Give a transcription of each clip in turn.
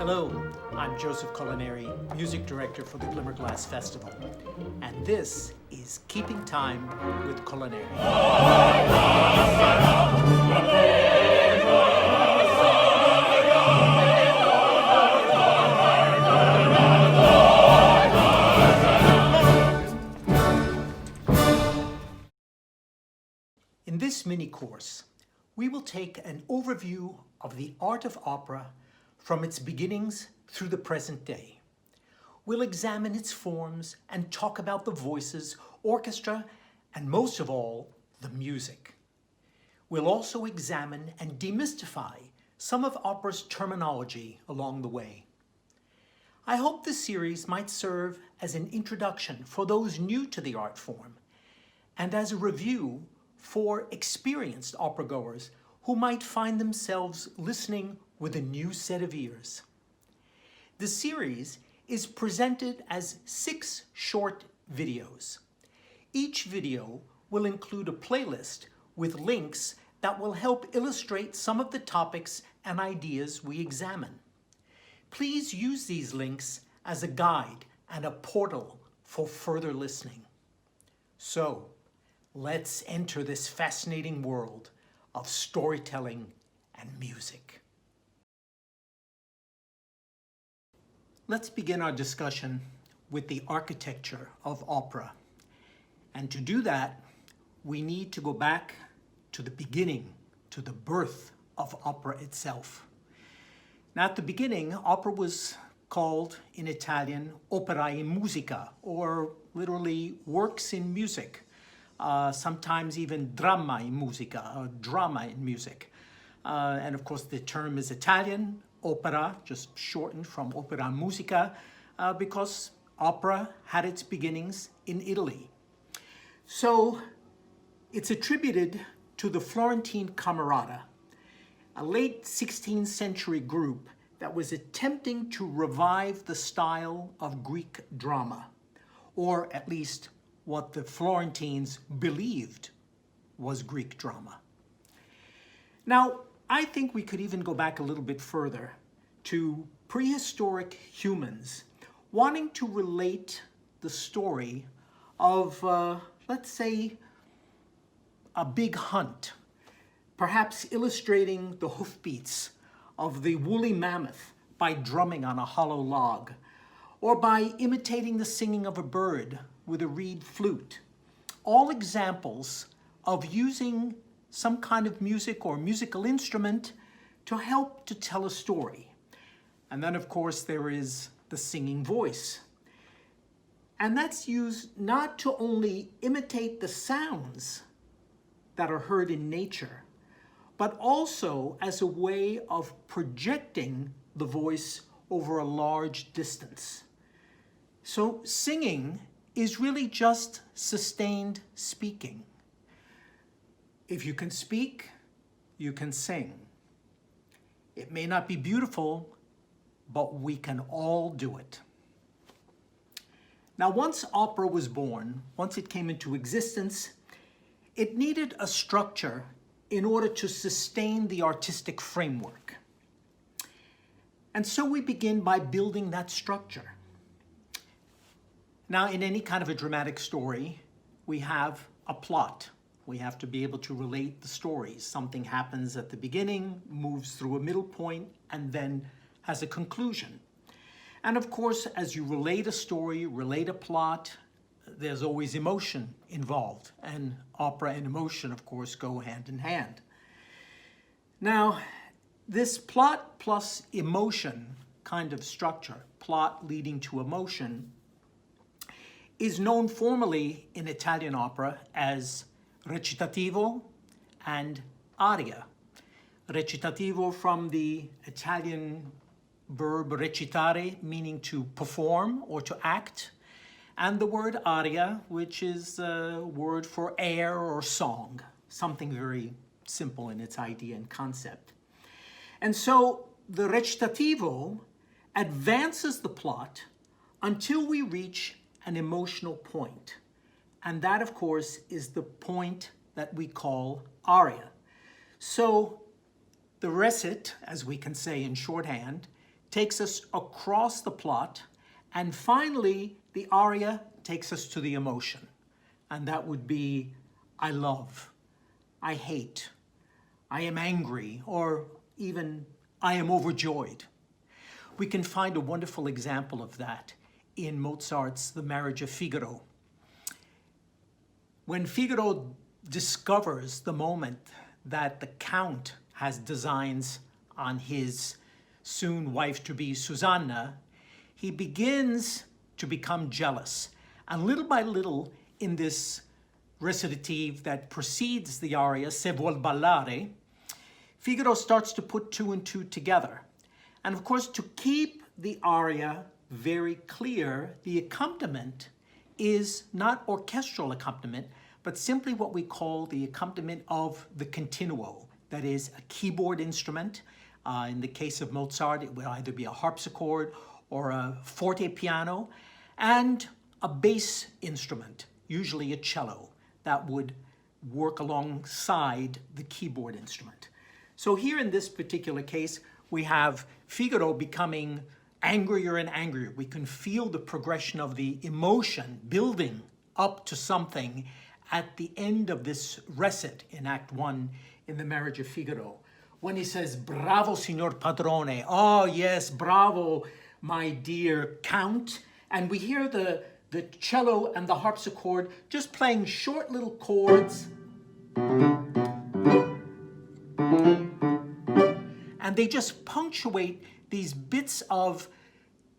Hello, I'm Joseph Colaneri, Music Director for the Glimmerglass Festival, and this is Keeping Time with Colaneri. In this mini-course, we will take an overview of the art of opera from its beginnings through the present day. We'll examine its forms and talk about the voices, orchestra, and most of all, the music. We'll also examine and demystify some of opera's terminology along the way. I hope this series might serve as an introduction for those new to the art form and as a review for experienced operagoers who might find themselves listening with a new set of ears. The series is presented as 6 short videos. Each video will include a playlist with links that will help illustrate some of the topics and ideas we examine. Please use these links as a guide and a portal for further listening. So, let's enter this fascinating world of storytelling and music. Let's begin our discussion with the architecture of opera. And to do that, we need to go back to the beginning, to the birth of opera itself. Now, at the beginning, opera was called in Italian opera in musica, or literally works in music. Sometimes even dramma in musica, or drama in music. And of course the term is Italian, opera, just shortened from opera musica, because opera had its beginnings in Italy. So it's attributed to the Florentine Camerata, a late 16th century group that was attempting to revive the style of Greek drama, or at least what the Florentines believed was Greek drama. Now, I think we could even go back a little bit further to prehistoric humans wanting to relate the story of, let's say, a big hunt, perhaps illustrating the hoofbeats of the woolly mammoth by drumming on a hollow log, or by imitating the singing of a bird with a reed flute. All examples of using some kind of music or musical instrument to help to tell a story. And then, of course, there is the singing voice. And that's used not to only imitate the sounds that are heard in nature, but also as a way of projecting the voice over a large distance. So singing is really just sustained speaking. If you can speak, you can sing. It may not be beautiful, but we can all do it. Now, once opera was born, once it came into existence, it needed a structure in order to sustain the artistic framework. And so we begin by building that structure. Now, in any kind of a dramatic story, we have a plot. We have to be able to relate the story. Something happens at the beginning, moves through a middle point, and then has a conclusion. And of course, as you relate a story, relate a plot, there's always emotion involved. And opera and emotion, of course, go hand in hand. Now, this plot plus emotion kind of structure, plot leading to emotion, is known formally in Italian opera as recitativo and aria. Recitativo from the Italian verb recitare, meaning to perform or to act, and the word aria, which is a word for air or song, something very simple in its idea and concept. And so the recitativo advances the plot until we reach an emotional point. And that, of course, is the point that we call aria. So the recit, as we can say in shorthand, takes us across the plot, and finally the aria takes us to the emotion. And that would be, I love, I hate, I am angry, or even I am overjoyed. We can find a wonderful example of that in Mozart's The Marriage of Figaro. When Figaro discovers the moment that the Count has designs on his soon wife-to-be Susanna, he begins to become jealous. And little by little, in this recitative that precedes the aria, Se vuol ballare, Figaro starts to put two and two together. And of course, to keep the aria very clear, the accompaniment is not orchestral accompaniment, but simply what we call the accompaniment of the continuo. That is a keyboard instrument. In the case of Mozart, it would either be a harpsichord or a forte piano, and a bass instrument, usually a cello, that would work alongside the keyboard instrument. So here in this particular case, we have Figaro becoming angrier and angrier. We can feel the progression of the emotion building up to something at the end of this recit in Act 1 in The Marriage of Figaro. When he says, bravo, signor padrone, oh yes, bravo, my dear Count. And we hear the cello and the harpsichord just playing short little chords. And they just punctuate these bits of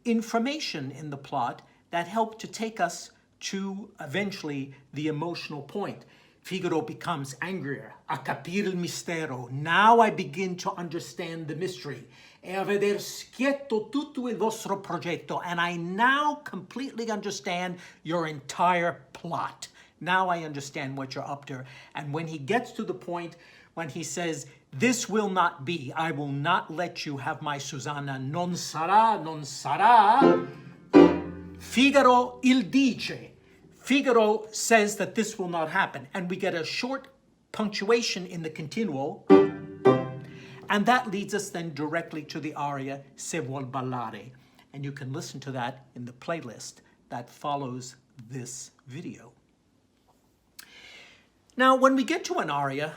information in the plot that help to take us to eventually the emotional point. Figaro becomes angrier. A capire il mistero. Now I begin to understand the mystery. E a veder schietto tutto il vostro progetto. And I now completely understand your entire plot. Now I understand what you're up to. And when he gets to the point when he says, this will not be, I will not let you have my Susanna, non sarà, non sarà, Figaro il dice. Figaro says that this will not happen. And we get a short punctuation in the continuo. And that leads us then directly to the aria Se vuol ballare. And you can listen to that in the playlist that follows this video. Now, when we get to an aria,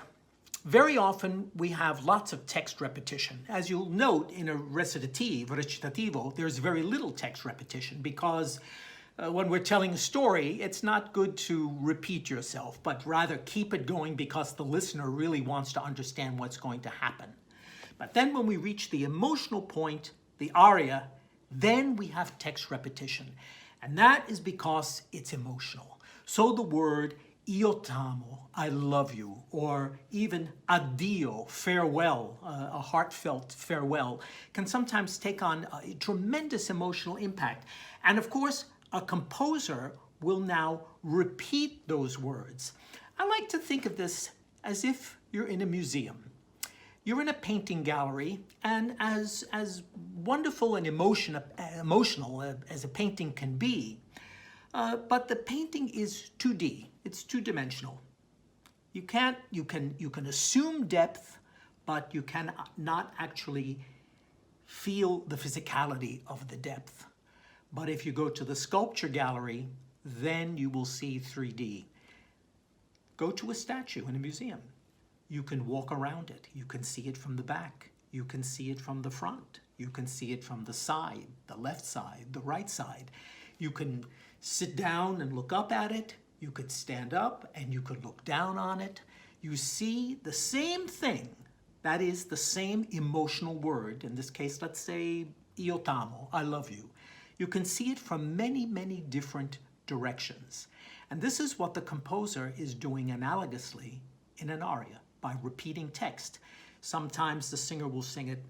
very often we have lots of text repetition. As you'll note in a recitativo, there's very little text repetition because when we're telling a story, it's not good to repeat yourself, but rather keep it going because the listener really wants to understand what's going to happen. But then when we reach the emotional point, the aria, then we have text repetition. And that is because it's emotional. So the word io t'amo, I love you, or even addio, farewell, a heartfelt farewell, can sometimes take on a tremendous emotional impact. And of course, a composer will now repeat those words. I like to think of this as if you're in a museum. You're in a painting gallery, and as wonderful and emotional as a painting can be, but the painting is 2D. It's two-dimensional. You can assume depth, but you cannot actually feel the physicality of the depth. But if you go to the sculpture gallery, then you will see 3D. Go to a statue in a museum. You can walk around it. You can see it from the back. You can see it from the front. You can see it from the side, the left side, the right side. You can sit down and look up at it. You could stand up and you could look down on it. You see the same thing. That is the same emotional word. In this case, let's say, io t'amo, I love you. You can see it from many, many different directions. And this is what the composer is doing analogously in an aria, by repeating text. Sometimes the singer will sing it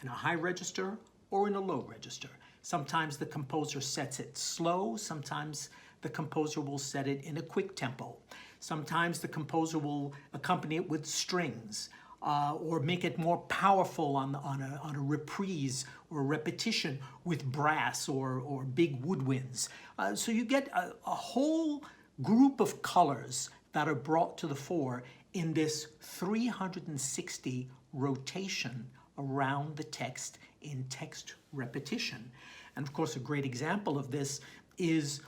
in a high register or in a low register. Sometimes the composer sets it slow. Sometimes the composer will set it in a quick tempo. Sometimes the composer will accompany it with strings or make it more powerful on a reprise or a repetition with brass or big woodwinds. So you get a whole group of colors that are brought to the fore in this 360 rotation around the text in text repetition. And of course, a great example of this is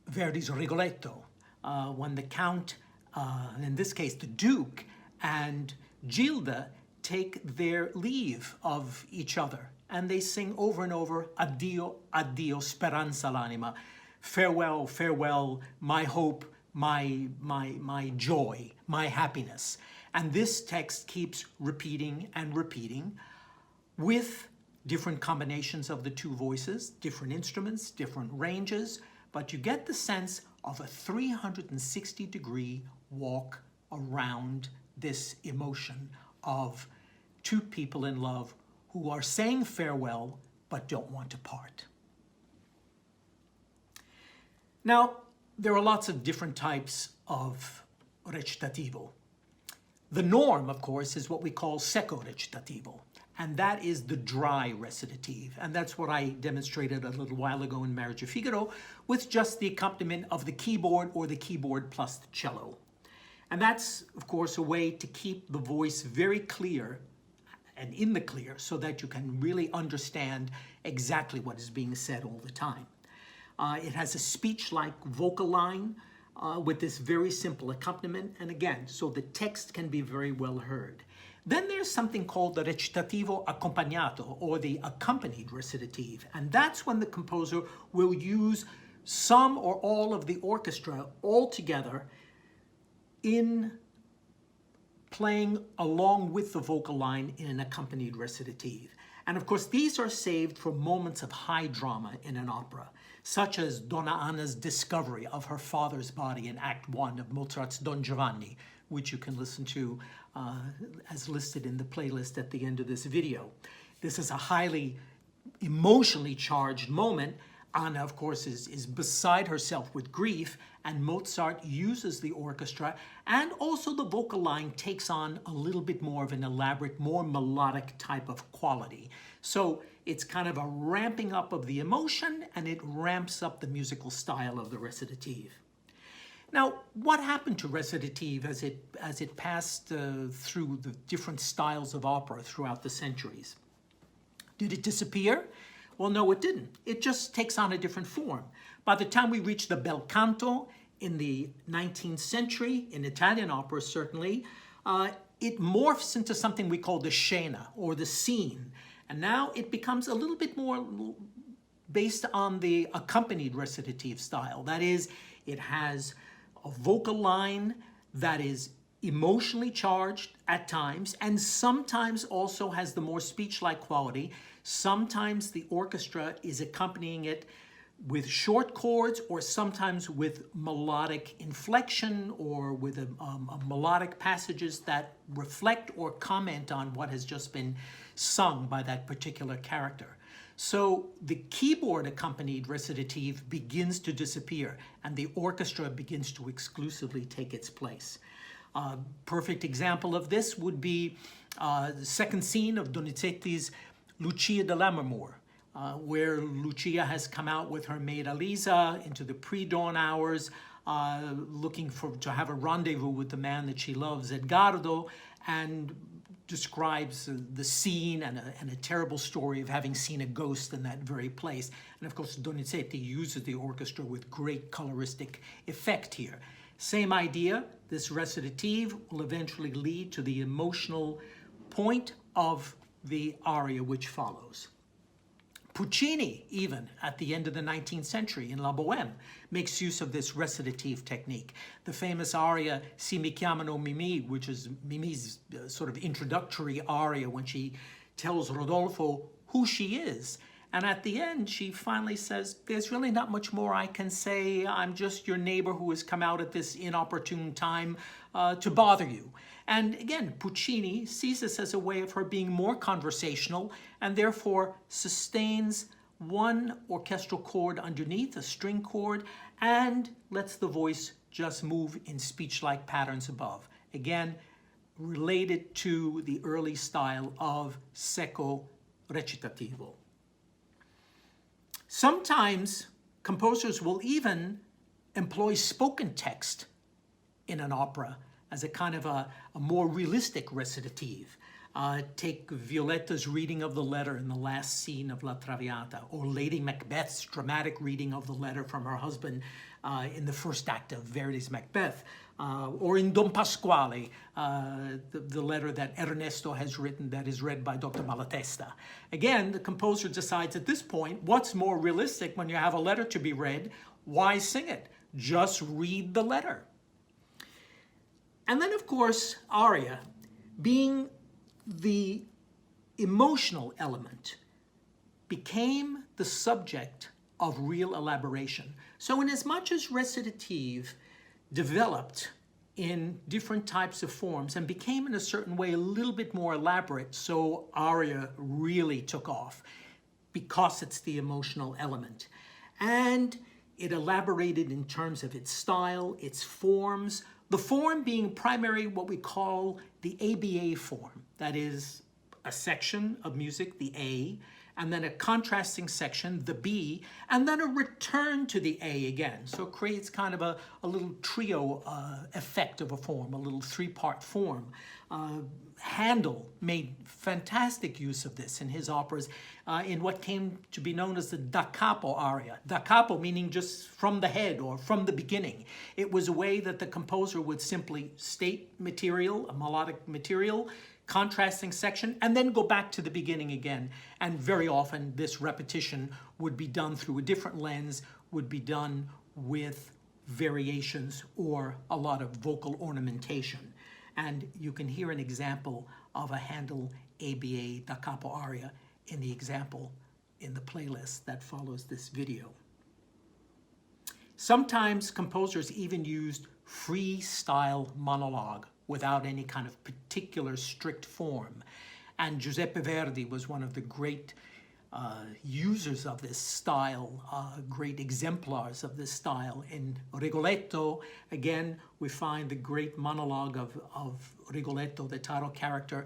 Verdi's Rigoletto, when the Count, in this case the Duke, and Gilda take their leave of each other. And they sing over and over, addio, addio, speranza l'anima. Farewell, farewell, my hope, my joy, my happiness. And this text keeps repeating and repeating with different combinations of the two voices, different instruments, different ranges, but you get the sense of a 360-degree walk around this emotion of two people in love who are saying farewell but don't want to part. Now, there are lots of different types of recitativo. The norm, of course, is what we call secco recitativo, and that is the dry recitative. And that's what I demonstrated a little while ago in Marriage of Figaro, with just the accompaniment of the keyboard or the keyboard plus the cello. And that's, of course, a way to keep the voice very clear and in the clear so that you can really understand exactly what is being said all the time. It has a speech-like vocal line with this very simple accompaniment, and again, so the text can be very well heard. Then there's something called the recitativo accompagnato, or the accompanied recitative, and that's when the composer will use some or all of the orchestra all together in playing along with the vocal line in an accompanied recitative. And of course, these are saved for moments of high drama in an opera, such as Donna Anna's discovery of her father's body in Act 1 of Mozart's Don Giovanni, which you can listen to as listed in the playlist at the end of this video. This is a highly emotionally charged moment. Anna, of course, is beside herself with grief, and Mozart uses the orchestra, and also the vocal line takes on a little bit more of an elaborate, more melodic type of quality. So it's kind of a ramping up of the emotion, and it ramps up the musical style of the recitative. Now, what happened to recitative as it passed through the different styles of opera throughout the centuries? Did it disappear? Well, no, it didn't. It just takes on a different form. By the time we reach the bel canto in the 19th century, in Italian opera certainly, it morphs into something we call the scena, or the scene. And now it becomes a little bit more based on the accompanied recitative style. That is, it has a vocal line that is emotionally charged at times, and sometimes also has the more speech-like quality. Sometimes the orchestra is accompanying it with short chords, or sometimes with melodic inflection, or with a melodic passages that reflect or comment on what has just been sung by that particular character. So the keyboard accompanied recitative begins to disappear, and the orchestra begins to exclusively take its place. A perfect example of this would be the second scene of Donizetti's Lucia de Lammermoor, where Lucia has come out with her maid Elisa into the pre-dawn hours, looking to have a rendezvous with the man that she loves, Edgardo, and describes the scene and a terrible story of having seen a ghost in that very place. And of course, Donizetti uses the orchestra with great coloristic effect here. Same idea, this recitative will eventually lead to the emotional point of the aria which follows. Puccini, even at the end of the 19th century in La Bohème, makes use of this recitative technique. The famous aria Si mi chiamano Mimi, which is Mimi's sort of introductory aria when she tells Rodolfo who she is. And at the end, she finally says, there's really not much more I can say. I'm just your neighbor who has come out at this inopportune time to bother you. And again, Puccini sees this as a way of her being more conversational, and therefore sustains one orchestral chord underneath, a string chord, and lets the voice just move in speech-like patterns above. Again, related to the early style of secco recitativo. Sometimes composers will even employ spoken text in an opera as a kind of a more realistic recitative. Take Violetta's reading of the letter in the last scene of La Traviata, or Lady Macbeth's dramatic reading of the letter from her husband in the first act of Verdi's Macbeth, or in Don Pasquale, the letter that Ernesto has written that is read by Dr. Malatesta. Again, the composer decides at this point, what's more realistic when you have a letter to be read? Why sing it? Just read the letter. And then, of course, aria, being the emotional element, became the subject of real elaboration. So in as much as recitative developed in different types of forms and became in a certain way a little bit more elaborate, so aria really took off because it's the emotional element. And it elaborated in terms of its style, its forms, the form being primary what we call the ABA form. That is a section of music, the A, and then a contrasting section, the B, and then a return to the A again. So it creates kind of a little trio effect of a form, a little three-part form. Handel made fantastic use of this in his operas in what came to be known as the da capo aria. Da capo meaning just from the head or from the beginning. It was a way that the composer would simply state material, a melodic material, contrasting section, and then go back to the beginning again. And very often this repetition would be done through a different lens, would be done with variations or a lot of vocal ornamentation. And you can hear an example of a Handel ABA da capo aria in the example in the playlist that follows this video. Sometimes composers even used freestyle monologue without any kind of particular strict form. And Giuseppe Verdi was one of the great users of this style, great exemplars of this style. In Rigoletto, again, we find the great monologue of Rigoletto, the title character,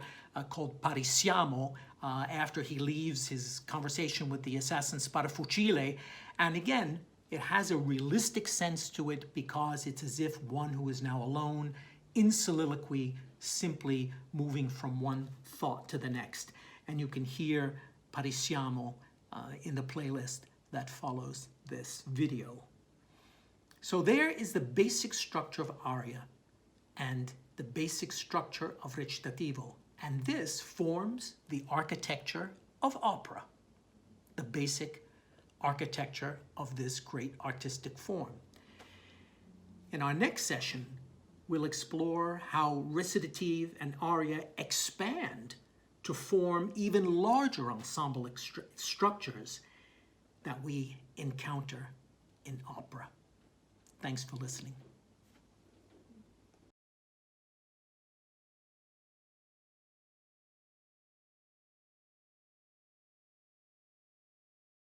called Parisiamo, after he leaves his conversation with the assassin Sparafucile. And again, it has a realistic sense to it because it's as if one who is now alone, in soliloquy, simply moving from one thought to the next. And you can hear Parisiamo in the playlist that follows this video. So there is the basic structure of aria and the basic structure of recitativo. And this forms the architecture of opera, the basic architecture of this great artistic form. In our next session, we'll explore how recitative and aria expand to form even larger ensemble structures that we encounter in opera. Thanks for listening.